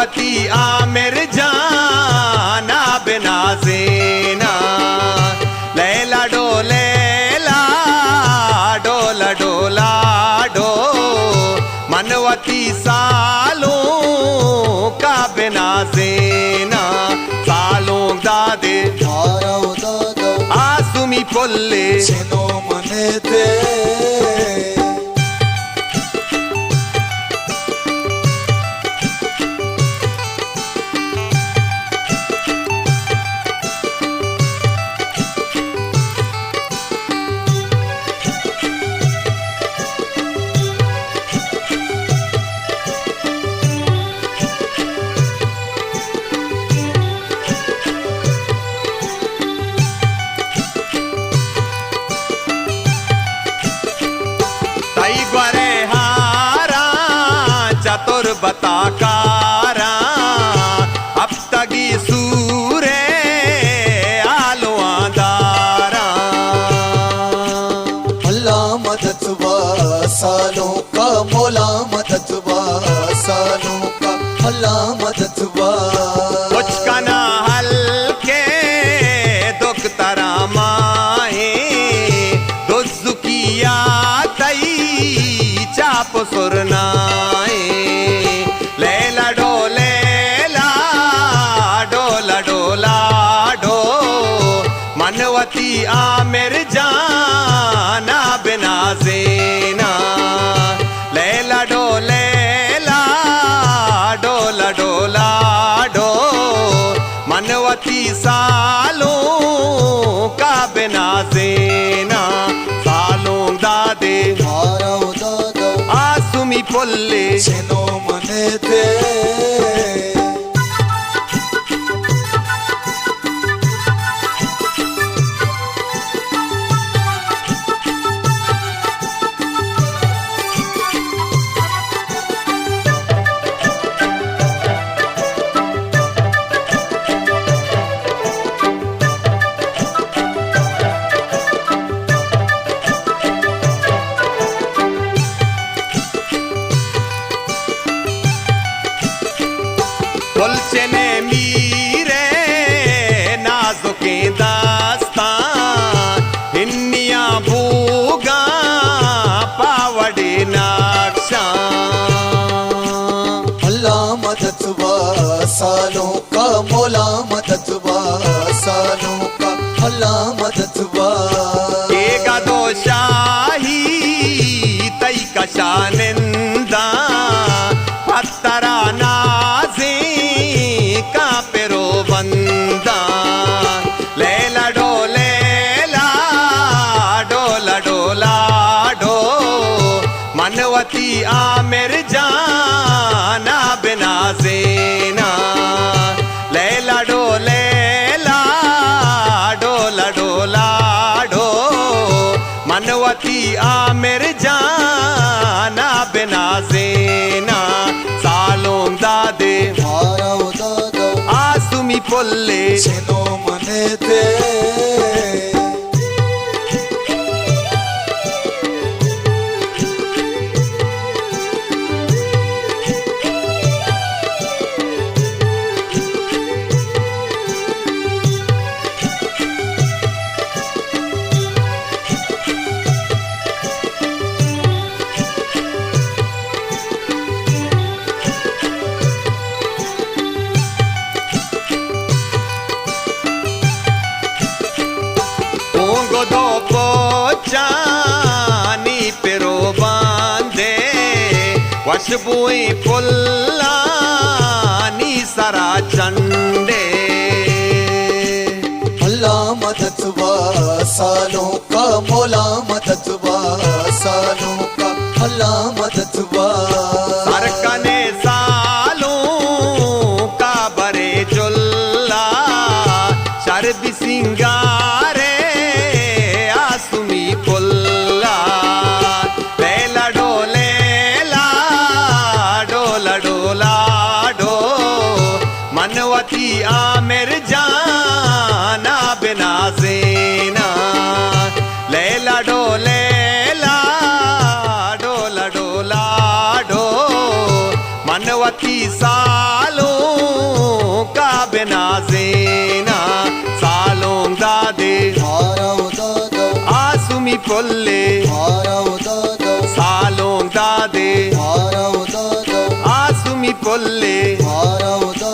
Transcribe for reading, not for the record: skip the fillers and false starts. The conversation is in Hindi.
मनवती आमिर जाना बिना सेना लैला डोला डोला डो मनवती सालों का बिना सेना सालों दादे आसुमी पोल्ले सेनो मने दे ग्वरे हारा चतुर बताकारा अब तगी सूरे आलो आदारा अल्लाह मदद वा सालों का मौला मदद वा सालों का अल्लाह मदद वा कुछ कना हल्के दुख तरा माहे दुजुकिया चाप सुरनाए लैला डोला डोला डो मनवती आमिर जाना बिना सेना लैला डोला डोला डो मनवती सालों का बिना सेना सालों दादे आसुमी पोल्ले सेनो मने दे पुलचने मीरे नाजुके दास्तां हिन्निया भूगा पावड़े नाक्षा अल्लाह मदद वा सालों का मौला मदद वा सालों का अल्लाह मदद वा एक दो शाही तई कशानिंदा पत्तरा नाजे का पेरो बंदा लैला डोला डो मनवती आमिर जाना बिना सेना लैला डोला डोला डो मनवती आमिर जाना बिना सेना सालों दादे आसुमी पोल्ले सेनो मने दे dopo जानी पेरो बांधे वशबुई पुल्लानी सरा चंडे अल्लाह मदद वा सालों का मौला मदद वा सालों का अल्लाह मदद वा सरकने सालों का बरे जुल्ला शरबी सिंगारे आसुमी पुल्ला लैला डोला डो मनवती आमिर जाना बिना सेना लैला डोला डो मनवती सालों benazena salon dade Harau dada, asumi polle harau dada, salon dade harau dada, asumi polle harau dada.